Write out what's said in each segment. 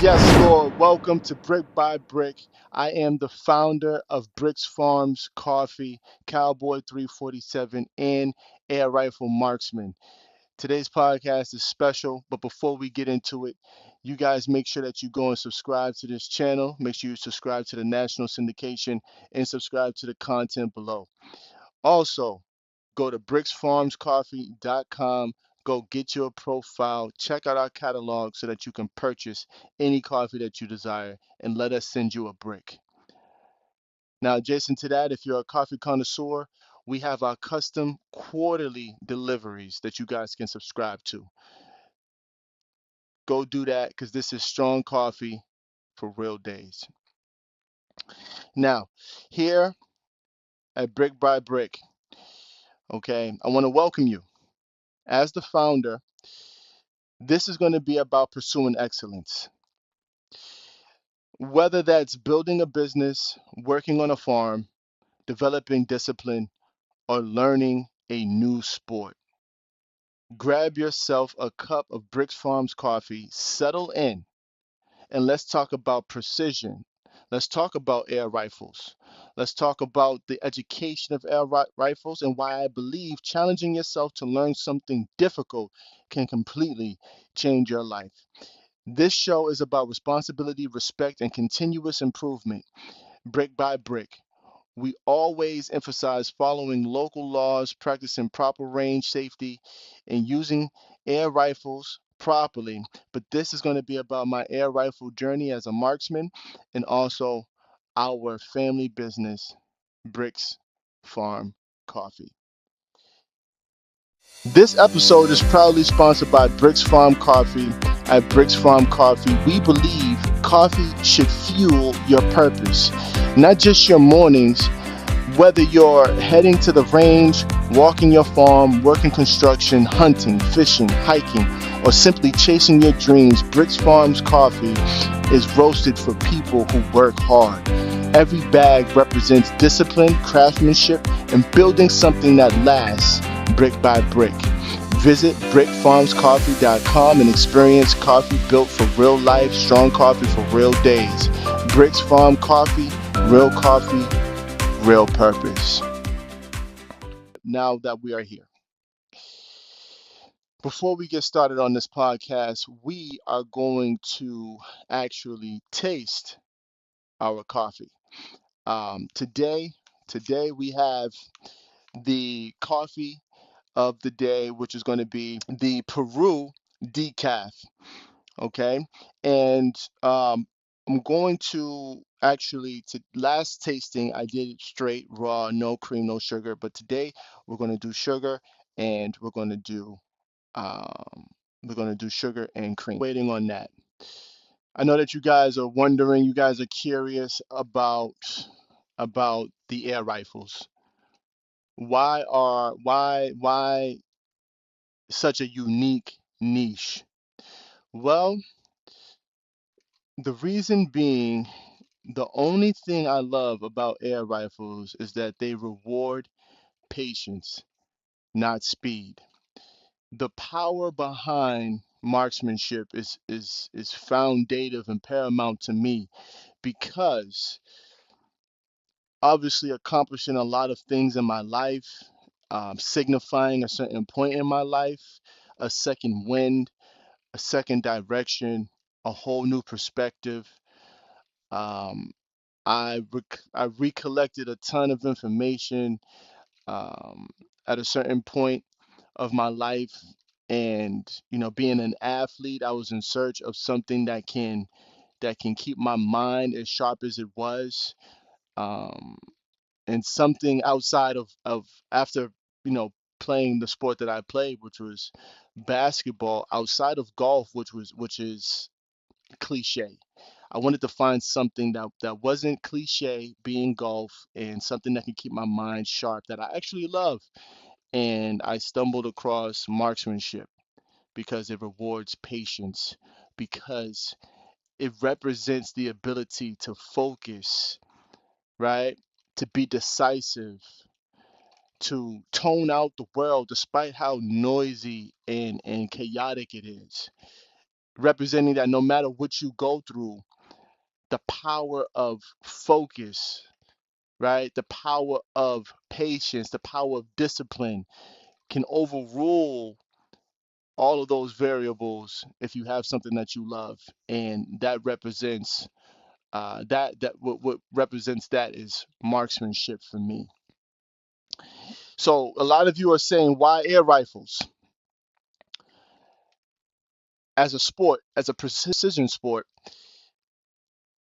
Yes, Lord. Welcome to Brick by Brick. I am the founder of Bricks Farms Coffee, Cowboy 347, and Air Rifle Marksman. Today's podcast is special, but before we get into it, you guys make sure that you go and subscribe to this channel. Make sure you subscribe to the national syndication and subscribe to the content below. Also, go to bricksfarmscoffee.com. Go get your profile, check out our catalog so that you can purchase any coffee that you desire and let us send you a brick. Now, adjacent to that, if you're a coffee connoisseur, we have our custom quarterly deliveries that you guys can subscribe to. Go do that because this is strong coffee for real days. Now, here at Brick by Brick, okay, I want to welcome you. As the founder, this is going to be about pursuing excellence. Whether that's building a business, working on a farm, developing discipline, or learning a new sport. Grab yourself a cup of Bricks Farms coffee, settle in, and let's talk about precision. Let's talk about air rifles. Let's talk about the education of rifles and why I believe challenging yourself to learn something difficult can completely change your life. This show is about responsibility, respect, and continuous improvement, brick by brick. We always emphasize following local laws, practicing proper range safety, and using air rifles properly. But this is going to be about my air rifle journey as a marksman and also our family business, Bricks Farm Coffee. This episode is proudly sponsored by Bricks Farm Coffee. At Bricks Farm Coffee, we believe coffee should fuel your purpose, not just your mornings. Whether you're heading to the range, walking your farm, working construction, hunting, fishing, hiking, or simply chasing your dreams, Bricks Farms Coffee is roasted for people who work hard. Every bag represents discipline, craftsmanship, and building something that lasts brick by brick. Visit brickfarmscoffee.com and experience coffee built for real life, strong coffee for real days. Bricks Farm Coffee, real purpose. Now that we are here, before we get started on this podcast, we are going to actually taste our coffee. Today, we have the coffee of the day, which is going to be the Peru decaf. Okay, and I'm going to actually to last tasting I did it straight raw, no cream, no sugar, but today we're going to do sugar and um we're going to do sugar and cream. Waiting on that. I know that you guys are wondering, you guys are curious about the air rifles. Why such a unique niche? Well, the reason being, the only thing I love about air rifles is that they reward patience, not speed. The power behind marksmanship is foundative and paramount to me because obviously accomplishing a lot of things in my life, signifying a certain point in my life, a second wind, a second direction, a whole new perspective. Um, I recollected a ton of information um, at a certain point of my life, and being an athlete, I was in search of something that can keep my mind as sharp as it was, um, and something outside of after playing the sport that I played, which was basketball, outside of golf, which is cliche. I wanted to find something that wasn't cliche, being golf, and something that can keep my mind sharp that I actually love. And I stumbled across marksmanship because it rewards patience, because it represents the ability to focus, right? To be decisive, to tone out the world despite how noisy and chaotic it is. representing that no matter what you go through, the power of focus, right? The power of patience, the power of discipline can overrule all of those variables if you have something that you love. And that represents what represents that is marksmanship for me. So a lot of you are saying, why air rifles? As a sport, as a precision sport,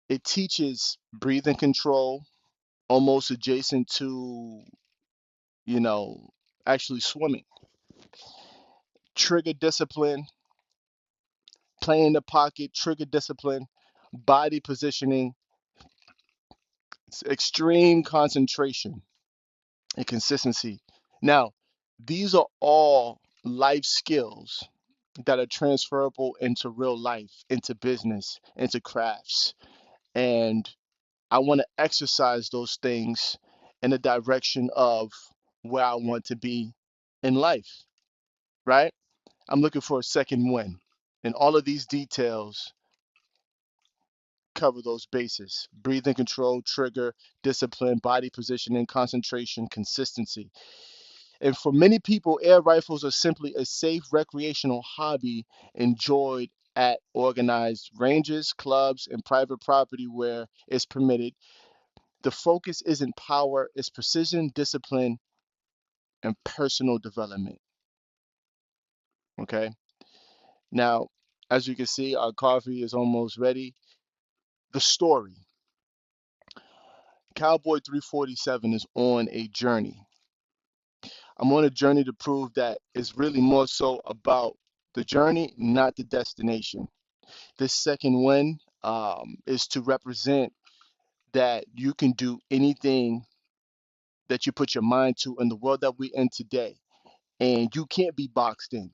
it teaches breathing control, almost adjacent to, you know, actually swimming, trigger discipline, playing in the pocket, trigger discipline, body positioning, extreme concentration and consistency. Now, these are all life skills that are transferable into real life, into business, into crafts. And I want to exercise those things in the direction of where I want to be in life, right? I'm looking for a second win. And all of these details cover those bases: breathing control, trigger, discipline, body positioning, concentration, consistency. And for many people, air rifles are simply a safe recreational hobby enjoyed at organized ranges, clubs, and private property where it's permitted. The focus isn't power, it's precision, discipline, and personal development. Okay. Now, as you can see, our coffee is almost ready. The story: Cowboy 347 is on a journey. I'm on a journey to prove that it's really more so about the journey, not the destination. This second win is to represent that you can do anything that you put your mind to in the world that we're in today, and you can't be boxed in.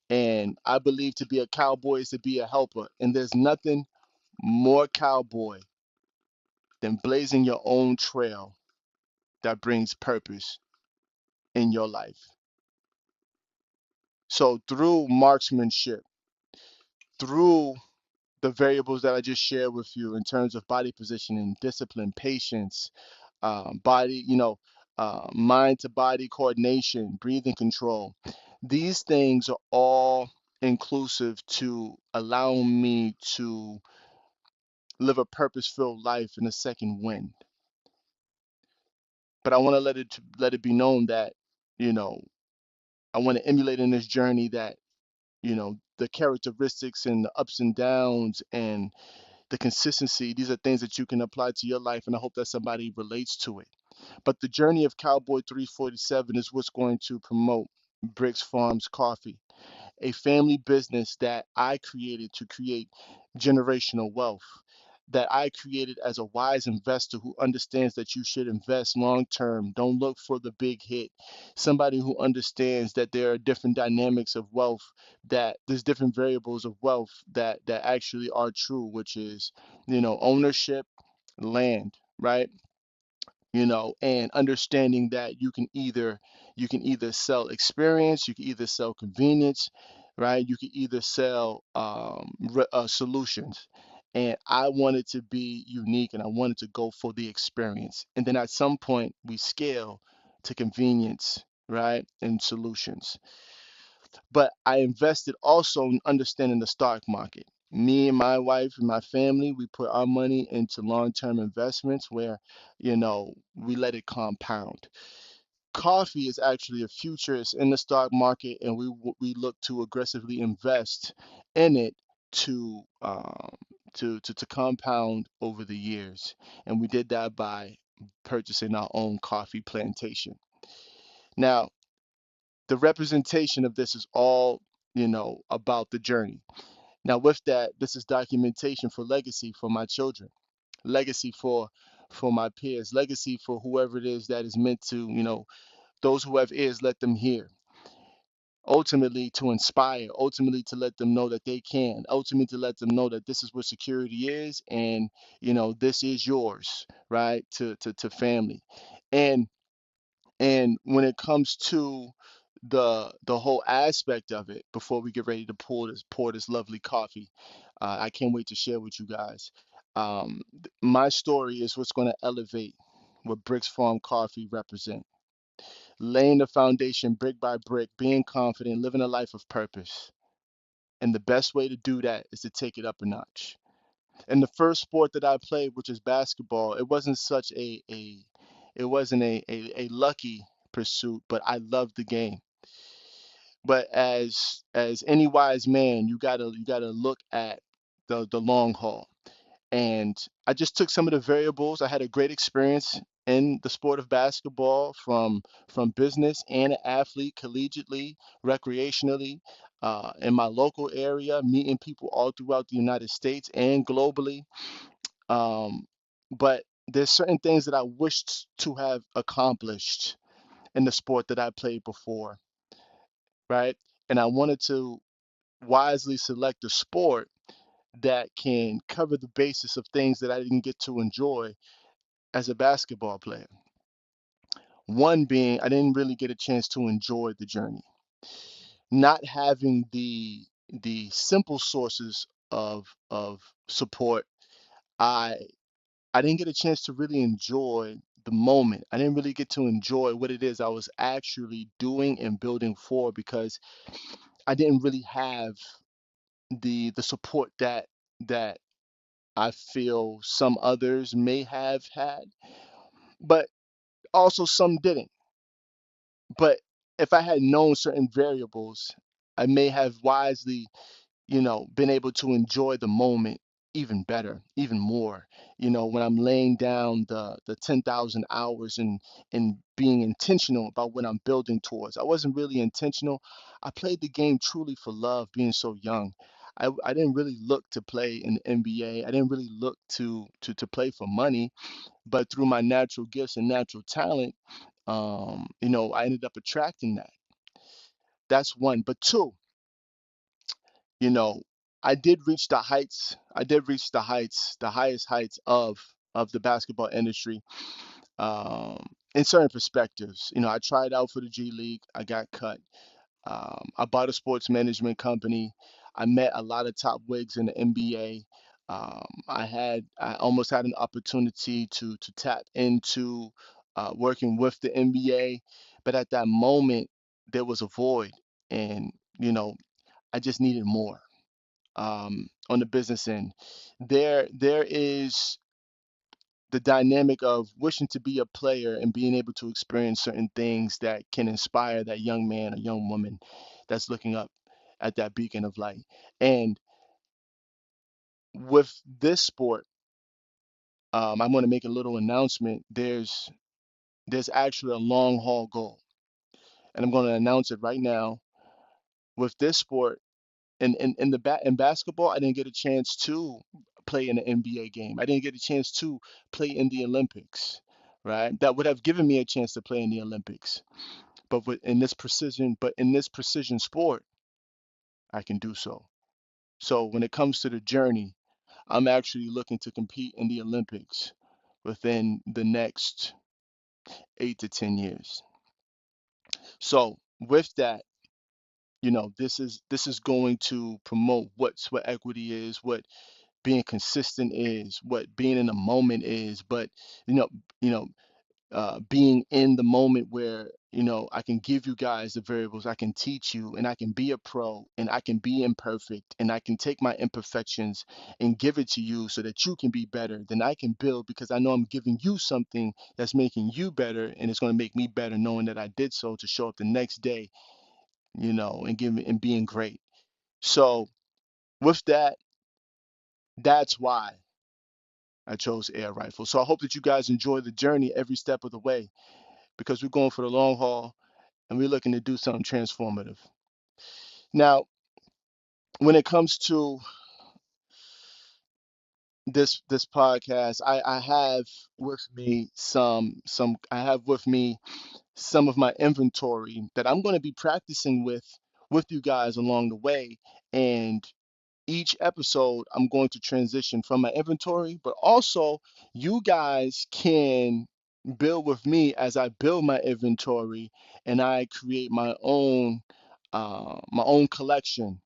And I believe to be a cowboy is to be a helper, and there's nothing more cowboy than blazing your own trail that brings purpose in your life. So through marksmanship, through the variables that I just shared with you in terms of body positioning, discipline, patience, body, mind to body coordination, breathing control. These things are all inclusive to allowing me to live a purpose-filled life in a second wind. But I want to let it be known that, you know, I want to emulate in this journey that, the characteristics and the ups and downs and the consistency, these are things that you can apply to your life, and I hope that somebody relates to it. But the journey of Cowboy 347 is what's going to promote Bricks Farms Coffee, a family business that I created to create generational wealth, that I created as a wise investor who understands that you should invest long term. Don't look for the big hit. Somebody who understands that there are different dynamics of wealth, that there's different variables of wealth that actually are true, which is, ownership, land, right? And understanding that you can either sell experience, you can either sell convenience, right? You can either sell solutions. And I wanted to be unique, and I wanted to go for the experience. And then at some point we scale to convenience, right? And solutions. But I invested also in understanding the stock market. Me and my wife and my family, we put our money into long-term investments where, we let it compound. Coffee is actually a future. It's in the stock market, and we look to aggressively invest in it to to compound over the years. And we did that by purchasing our own coffee plantation. Now, the representation of this is all, about the journey. Now, with that, this is documentation for legacy for my children, legacy for my peers, legacy for whoever it is that is meant to, those who have ears, let them hear. Ultimately, to inspire, ultimately, to let them know that they can, ultimately, to let them know that this is what security is, and, this is yours, right? To family. And when it comes to the whole aspect of it before we get ready to pour this lovely coffee. I can't wait to share with you guys. My story is what's going to elevate what Bricks Farm Coffee represent. Laying the foundation brick by brick, being confident, living a life of purpose. And the best way to do that is to take it up a notch. And the first sport that I played, which is basketball, it wasn't such a it wasn't a lucky pursuit, but I loved the game. But as any wise man, you gotta look at the long haul. And I just took some of the variables. I had a great experience in the sport of basketball from business and an athlete, collegiately, recreationally, in my local area, meeting people all throughout the United States and globally. Um, but there's certain things that I wished to have accomplished in the sport that I played before, right? And I wanted to wisely select a sport that can cover the basis of things that I didn't get to enjoy as a basketball player. One being, I didn't really get a chance to enjoy the journey. Not having the simple sources of support, I I didn't get a chance to really enjoy the moment. I didn't really get to enjoy what it is I was actually doing and building for because I didn't really have the support that I feel some others may have had, but also some didn't. But if I had known certain variables, I may have wisely, been able to enjoy the moment even better, even more. When I'm laying down the 10,000 hours and being intentional about what I'm building towards. I wasn't really intentional. I played the game truly for love, being so young. I didn't really look to play in the NBA. I didn't really look to play for money, but through my natural gifts and natural talent, I ended up attracting that. That's one. But two, you know, I did reach the heights. I did reach the heights, the highest heights of the basketball industry, in certain perspectives. I tried out for the G League. I got cut. I bought a sports management company. I met a lot of top wigs in the NBA. I almost had an opportunity to tap into working with the NBA, but at that moment there was a void, and you know I just needed more. On the business end, there is the dynamic of wishing to be a player and being able to experience certain things that can inspire that young man or young woman that's looking up at that beacon of light. And with this sport, I'm going to make a little announcement. There's actually a long haul goal, and I'm going to announce it right now. With this sport, in basketball, I didn't get a chance to play in an NBA game. I didn't get a chance to play in the Olympics, right? That would have given me a chance to play in the Olympics. But in this precision sport, I can do so. So when it comes to the journey, I'm actually looking to compete in the Olympics within the next 8 to 10 years. So with that, this is going to promote what sweat equity is, what being consistent is, what being in the moment is, but you know, you know, being in the moment where I can give you guys the variables, I can teach you, and I can be a pro, and I can be imperfect, and I can take my imperfections and give it to you so that you can be better. Then I can build because I know I'm giving you something that's making you better, and it's going to make me better knowing that I did so to show up the next day, and giving and being great. So with that, that's why I chose air rifle. So I hope that you guys enjoy the journey every step of the way because we're going for the long haul and we're looking to do something transformative. Now, when it comes to this podcast, I have with me some I have with me some of my inventory that I'm going to be practicing with you guys along the way. And each episode, I'm going to transition from my inventory, but also you guys can build with me as I build my inventory and I create my own collection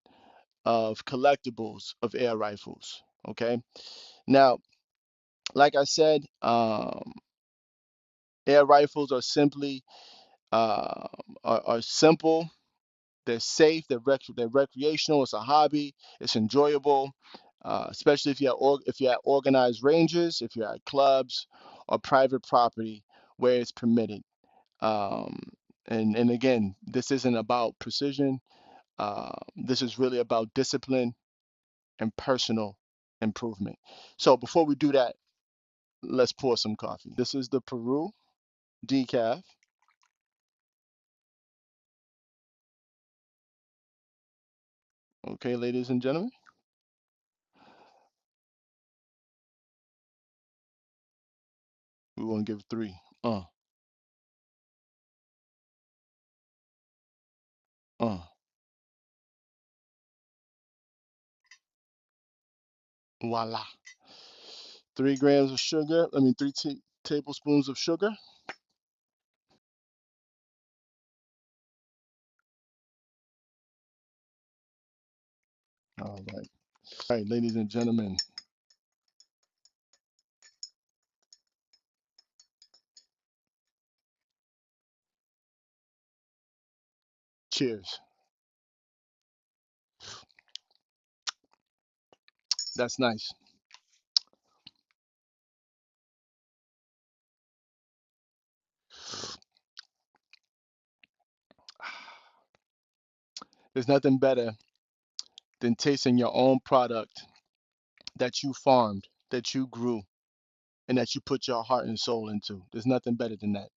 of collectibles of air rifles. Okay. Now, like I said, air rifles are simply are simple. They're safe. They're recreational. It's a hobby. It's enjoyable, especially if you're at organized ranges, if you're at clubs or private property where it's permitted. Um, and again, this isn't about precision. This is really about discipline and personal improvement. So before we do that, let's pour some coffee. This is the Peru decaf. Okay, ladies and gentlemen, we want to give three. Uh, uh. Voila. 3 grams of sugar. I mean, three tablespoons of sugar. All right. All right, ladies and gentlemen, cheers. That's nice. There's nothing better than tasting your own product that you farmed, that you grew, and that you put your heart and soul into. There's nothing better than that.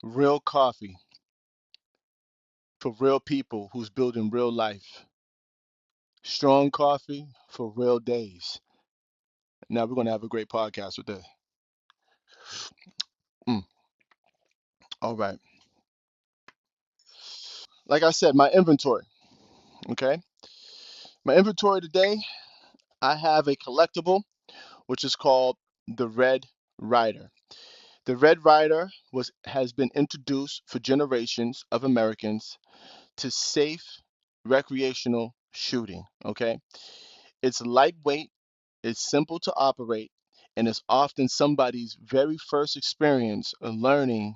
Real coffee for real people who's building real life. Strong coffee for real days. Now we're going to have a great podcast with that. Mm, all right. Like I said, my inventory. Okay. My inventory today, I have a collectible, which is called the Red Ryder. The Red Ryder has been introduced for generations of Americans to safe recreational shooting. Okay. It's lightweight, it's simple to operate, and it's often somebody's very first experience of learning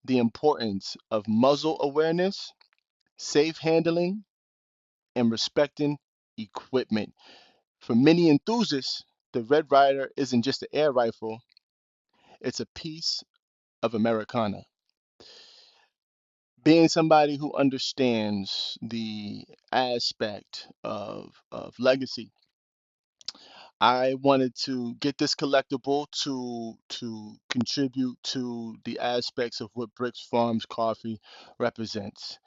the importance of muzzle awareness, safe handling, and respecting equipment. For many enthusiasts, the Red Ryder isn't just an air rifle, it's a piece of Americana. Being somebody who understands the aspect of legacy, I wanted to get this collectible to contribute to the aspects of what Bricks Farms Coffee represents,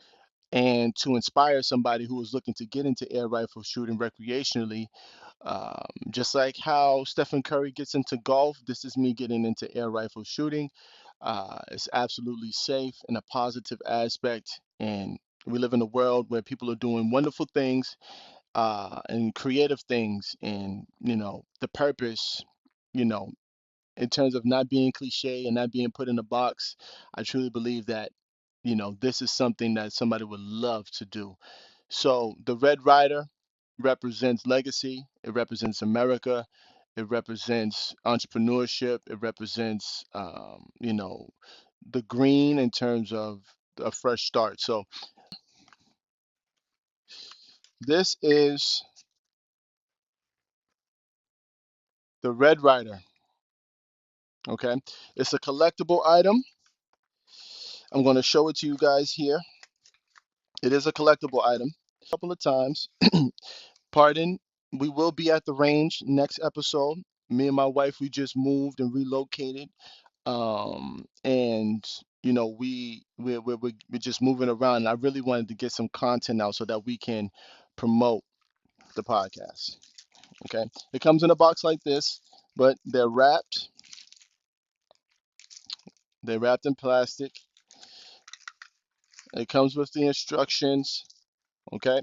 and to inspire somebody who is looking to get into air rifle shooting recreationally. Just like how Stephen Curry gets into golf, this is me getting into air rifle shooting. It's absolutely safe and a positive aspect, and we live in a world where people are doing wonderful things and creative things, and the purpose, you know, in terms of not being cliche and not being put in a box. I truly believe that this is something that somebody would love to do. So the Red Rider represents legacy. It represents America. It represents entrepreneurship. It represents, the green in terms of a fresh start. So this is the Red Rider. Okay, it's a collectible item. I'm going to show it to you guys here. It is a collectible item. A couple of times. Pardon. We will be at the range next episode. Me and my wife, we just moved and relocated. And we're just moving around. And I really wanted to get some content out so that we can promote the podcast. Okay. It comes in a box like this, but they're wrapped. They're wrapped in plastic. It comes with the instructions. Okay.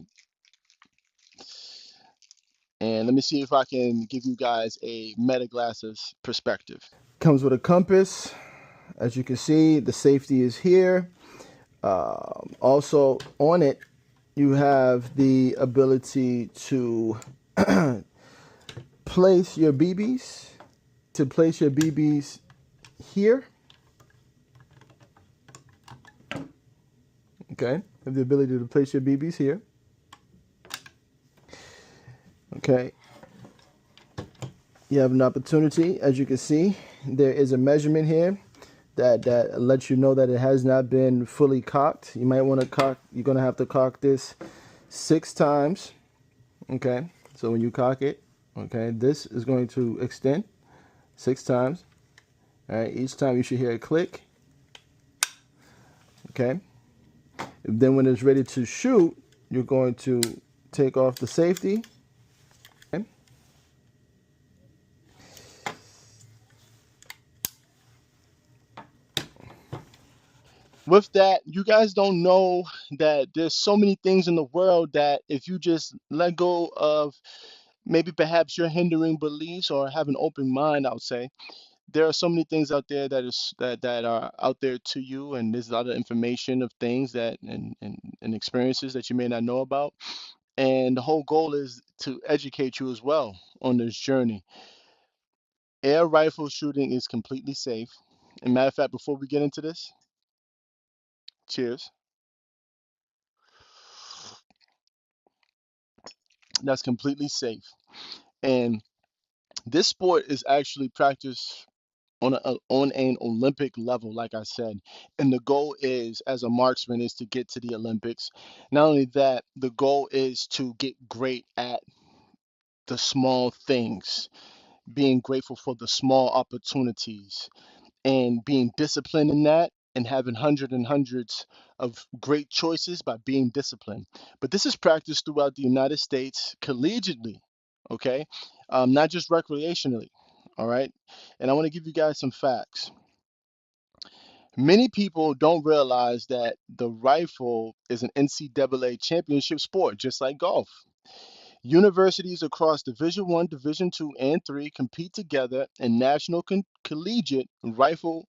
And let me see if I can give you guys a meta glasses perspective. Comes with a compass. As you can see, the safety is here. Also on it, you have the ability to place your BBs, here. Okay, have the ability to place your BBs here. Okay, you have an opportunity. As you can see, there is a measurement here that lets you know that it has not been fully cocked. You might want to cock. You're gonna have to cock this 6 times. Okay, so when you cock it, okay, this is going to extend 6 times. All right, each time you should hear a click. Okay, then when it's ready to shoot, you're going to take off the safety. Okay. With that, you guys don't know that there's so many things in the world that if you just let go of maybe perhaps your hindering beliefs or have an open mind, I would say there are so many things out there that are out there to you, and there's a lot of information of things that and experiences that you may not know about. And the whole goal is to educate you as well on this journey. Air rifle shooting is completely safe. And matter of fact, before we get into this, cheers. That's completely safe. And this sport is actually practiced on an Olympic level, like I said. And the goal is, as a marksman, is to get to the Olympics. Not only that, the goal is to get great at the small things, being grateful for the small opportunities, and being disciplined in that, and having hundreds and hundreds of great choices by being disciplined. But this is practiced throughout the United States collegiately, okay? Not just recreationally, all right? And I want to give you guys some facts. Many people don't realize that the rifle is an NCAA championship sport, just like golf. Universities across Division One, Division Two, and Three compete together in national collegiate rifle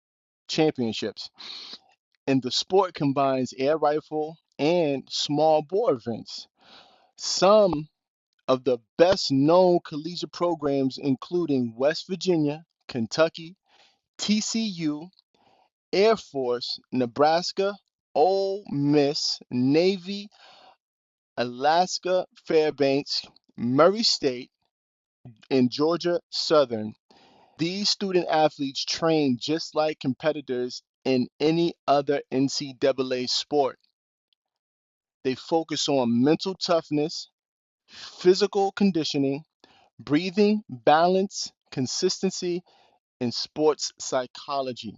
championships. And the sport combines air rifle and small bore events. Some of the best known collegiate programs, including West Virginia, Kentucky, TCU, Air Force, Nebraska, Ole Miss, Navy, Alaska Fairbanks, Murray State, and Georgia Southern. These student athletes train just like competitors in any other NCAA sport. They focus on mental toughness, physical conditioning, breathing, balance, consistency, and sports psychology.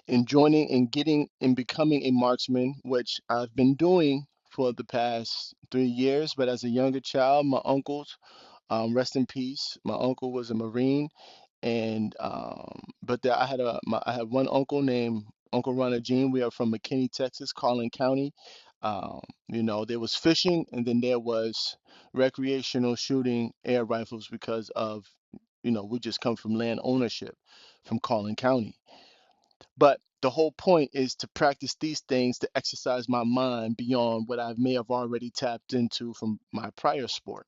In joining and getting and becoming a marksman, which I've been doing for the past 3 years. But as a younger child, my uncles, rest in peace, my uncle was a Marine, and but there, I had one uncle named Uncle Ronald Jean. We are from McKinney, Texas, Collin County. There was fishing, and then there was recreational shooting air rifles because of, we just come from land ownership from Collin County. But the whole point is to practice these things to exercise my mind beyond what I may have already tapped into from my prior sport.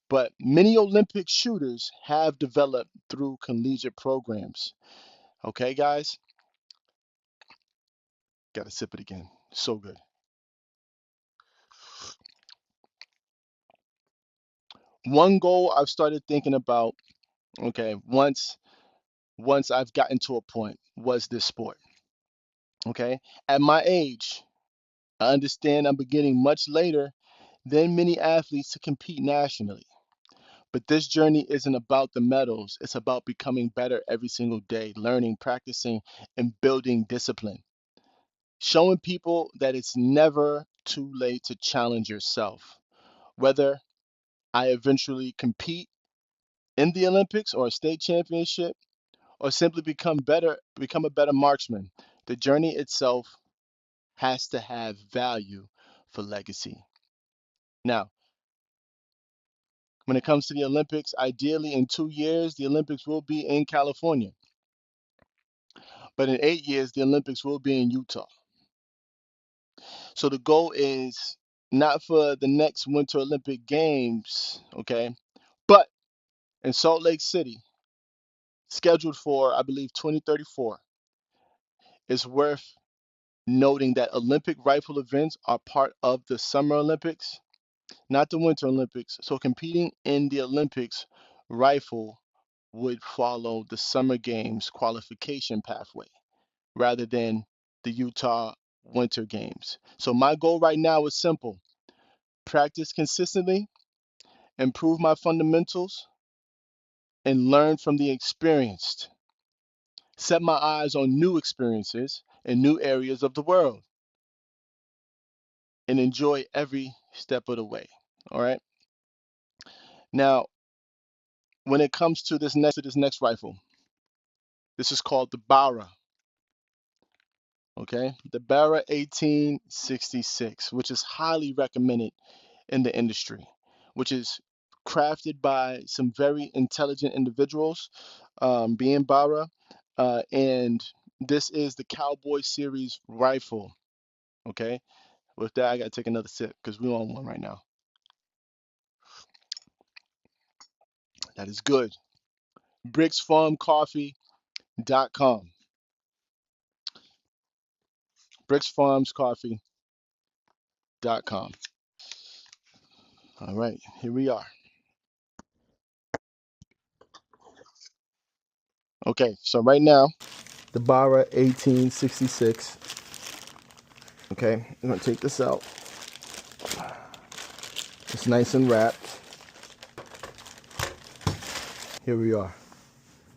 But many Olympic shooters have developed through collegiate programs. Okay, guys, got to sip it again. So good. One goal I've started thinking about, okay, once I've gotten to a point, was this sport. Okay, at my age, I understand I'm beginning much later than many athletes to compete nationally. But this journey isn't about the medals. It's about becoming better every single day, learning, practicing, and building discipline. Showing people that it's never too late to challenge yourself. Whether I eventually compete in the Olympics or a state championship, or simply become a better marksman, the journey itself has to have value for legacy. Now, When it comes to the Olympics, ideally in 2 years, the Olympics will be in California. But in 8 years, the Olympics will be in Utah. So the goal is not for the next Winter Olympic Games, okay, but in Salt Lake City, scheduled for, I believe, 2034. It's worth noting that Olympic rifle events are part of the Summer Olympics, not the Winter Olympics. So competing in the Olympics, rifle would follow the Summer Games qualification pathway rather than the Utah Winter Games. So my goal right now is simple: practice consistently, improve my fundamentals, and learn from the experienced. Set my eyes on new experiences in new areas of the world and enjoy every step of the way. All right. Now, when it comes to this next rifle, this is called the Barra. Okay, the Barra 1866, which is highly recommended in the industry, which is crafted by some very intelligent individuals, being Barra, and this is the Cowboy Series rifle. Okay, with that, I gotta take another sip because we're on one right now. That is good. BricksFarmCoffee.com. BricksFarmsCoffee.com. All right, here we are. Okay, so right now, The Barra 1866. Okay, I'm gonna take this out. It's nice and wrapped. Here we are.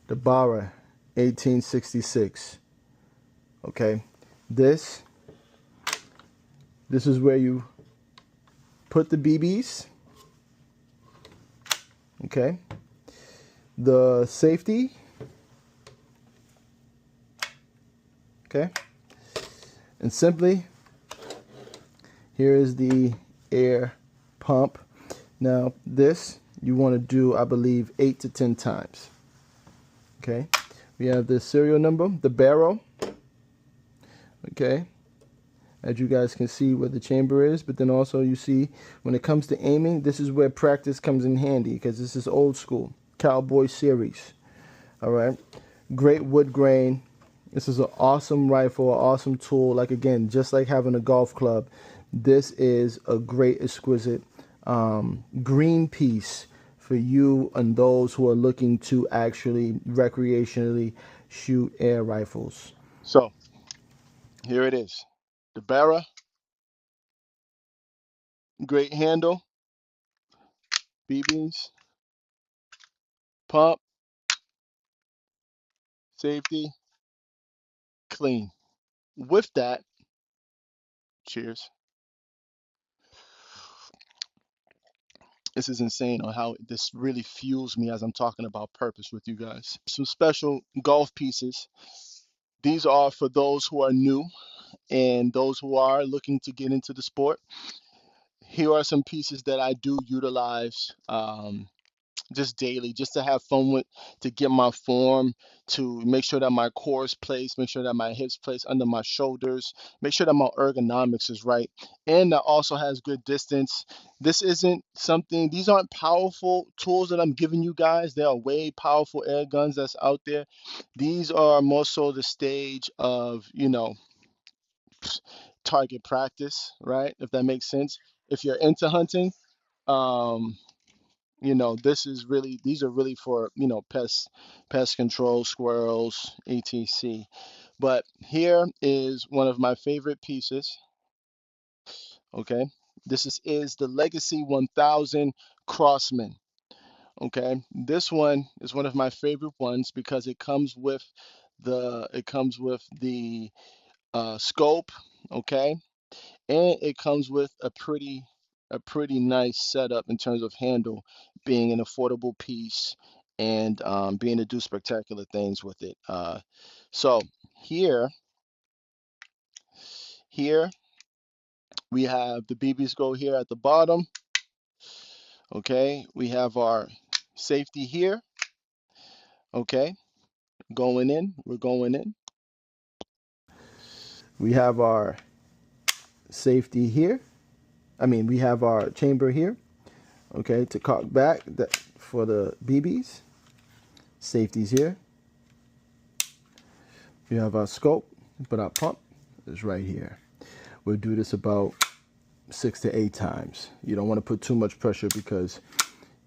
The Barra 1866. Okay, this this is where you put the BBs. Okay, the safety. Okay, and simply here is the air pump. Now this you want to do, I believe, 8 to 10 times. Okay, we have the serial number, the barrel. Okay, as you guys can see where the chamber is, but then also you see when it comes to aiming, this is where practice comes in handy because this is old school Cowboy Series. All right, great wood grain. This is an awesome rifle, an awesome tool. Like, again, just like having a golf club, this is a great, exquisite green piece for you and those who are looking to actually recreationally shoot air rifles. so here it is. The Barra, great handle, BBs, pump, safety, clean. With that, cheers. This is insane on how this really fuels me as I'm talking about purpose with you guys. Some special golf pieces. These are for those who are new and those who are looking to get into the sport. Here are some pieces that I do utilize just daily, just to have fun with, to get my form, to make sure that my core is placed, make sure that my hips placed under my shoulders, make sure that my ergonomics is right, and that also has good distance. This isn't something, these aren't powerful tools that I'm giving you guys. There are way powerful air guns that's out there. These are more so the stage of, target practice, right? If that makes sense. If you're into hunting, um, these are really for, pest control, squirrels, etc. But here is one of my favorite pieces. Okay, this is the Legacy 1000 Crossman. Okay, this one is one of my favorite ones because it comes with the scope. Okay, and it comes with a pretty nice setup in terms of handle, being an affordable piece and being to do spectacular things with it. So here, here we have the BBs go here at the bottom. Okay, we have our safety here. Okay, going in, we're going in. We have our safety here. We have our chamber here. Okay, to cock back that for the BBs. Safety's here. We have our scope, but our pump is right here. We'll do this about 6 to 8 times. You don't want to put too much pressure because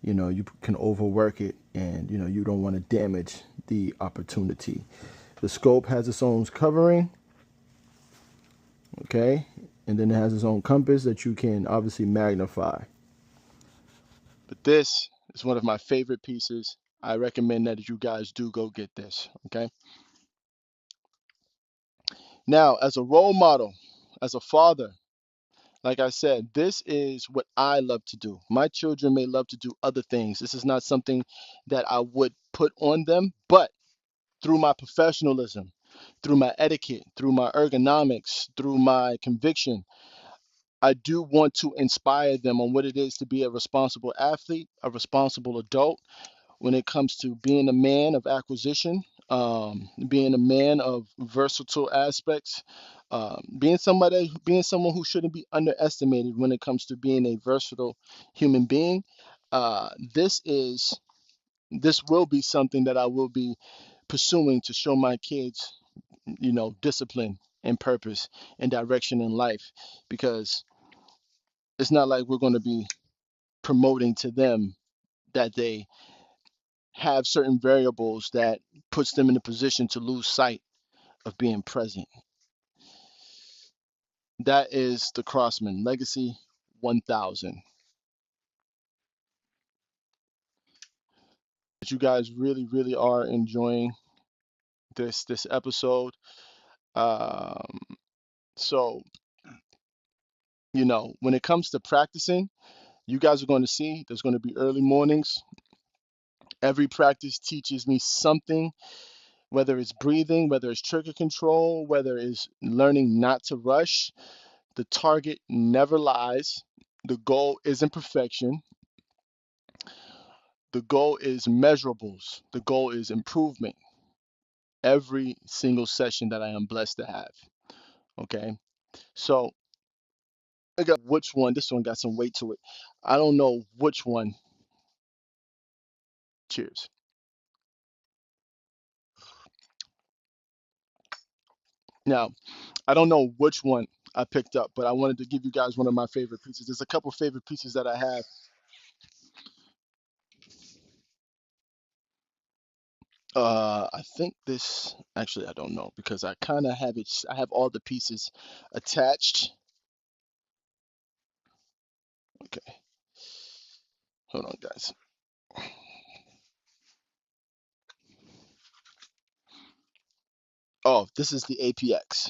you can overwork it, and you don't want to damage the opportunity. The scope has its own covering, okay, and then it has its own compass that you can obviously magnify. But this is one of my favorite pieces. I recommend that you guys do go get this. Okay. Now, as a role model, as a father, like I said, this is what I love to do. My children may love to do other things. This is not something that I would put on them, but through my professionalism, through my etiquette, through my ergonomics, through my conviction, I do want to inspire them on what it is to be a responsible athlete, a responsible adult when it comes to being a man of acquisition, being a man of versatile aspects, being someone who shouldn't be underestimated when it comes to being a versatile human being. Uh, this is this will be something that I will be pursuing to show my kids, discipline and purpose and direction in life, because it's not like we're going to be promoting to them that they have certain variables that puts them in a position to lose sight of being present. That is the Crossman Legacy 1000. That you guys really, really are enjoying this episode. Um, so when it comes to practicing, you guys are going to see there's going to be early mornings. Every practice teaches me something, whether it's breathing, whether it's trigger control, whether it's learning not to rush. The target never lies. The goal isn't perfection. The goal is measurables. The goal is improvement every single session that I am blessed to have. Okay. So I got which one, this one got some weight to it. I don't know which one. Cheers. Now, I don't know which one I picked up, but I wanted to give you guys one of my favorite pieces. There's a couple favorite pieces that I have. I think this actually I don't know because I kind of have it. I have all the pieces attached. Okay, hold on, guys. Oh, this is the APX.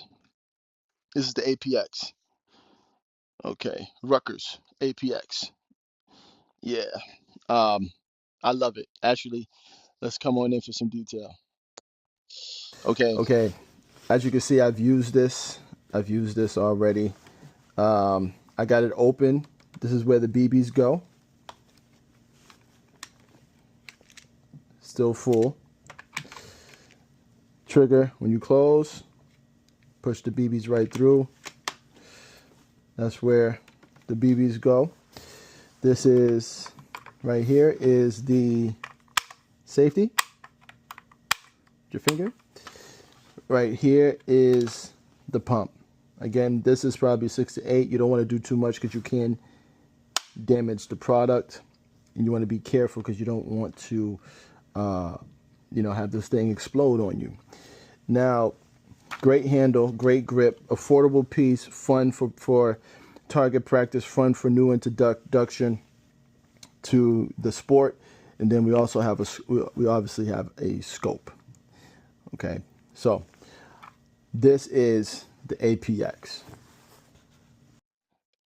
This is the APX. Okay, Rutgers APX. Yeah. Um, I love it. Actually, let's come on in for some detail. Okay. Okay, as you can see, I've used this. I've used this already. I got it open. This is where the BBs go. Still full. Trigger when you close. Push the BBs right through. That's where the BBs go. This is right here is the safety. Your finger. Right here is the pump. Again, this is probably 6 to 8. You don't want to do too much because you can damage the product, and you want to be careful because you don't want to, have this thing explode on you. Now, great handle, great grip, affordable piece, fun for target practice, fun for new introduction to the sport, and then we also have we obviously have a scope. Okay, so this is the APX.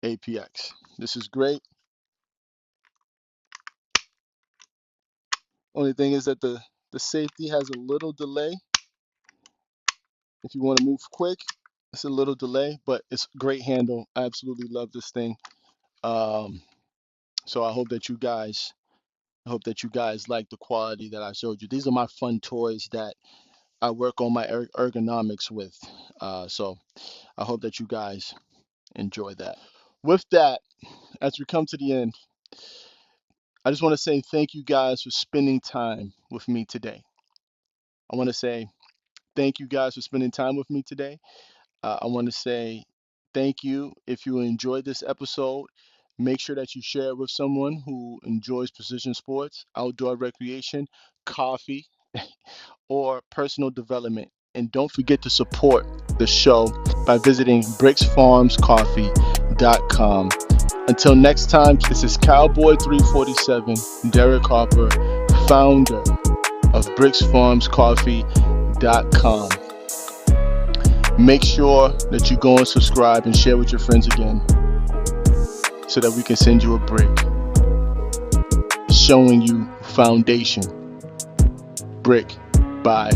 APX. This is great. Only thing is that the safety has a little delay. If you want to move quick, it's a little delay, but it's great handle. I absolutely love this thing. Um, So I hope that you guys like the quality that I showed you. These are my fun toys that I work on my ergonomics with. So I hope that you guys enjoy that. With that, as we come to the end, I just want to say thank you guys for spending time with me today. I want to say thank you guys for spending time with me today. I want to say thank you if you enjoyed this episode. Make sure that you share it with someone who enjoys precision sports, outdoor recreation, coffee, or personal development. And don't forget to support the show by visiting bricksfarmscoffee.com. Until next time, this is Cowboy 347, Derek Harper, founder of bricksfarmscoffee.com. Make sure that you go and subscribe and share with your friends again so that we can send you a brick showing you foundation. Brick by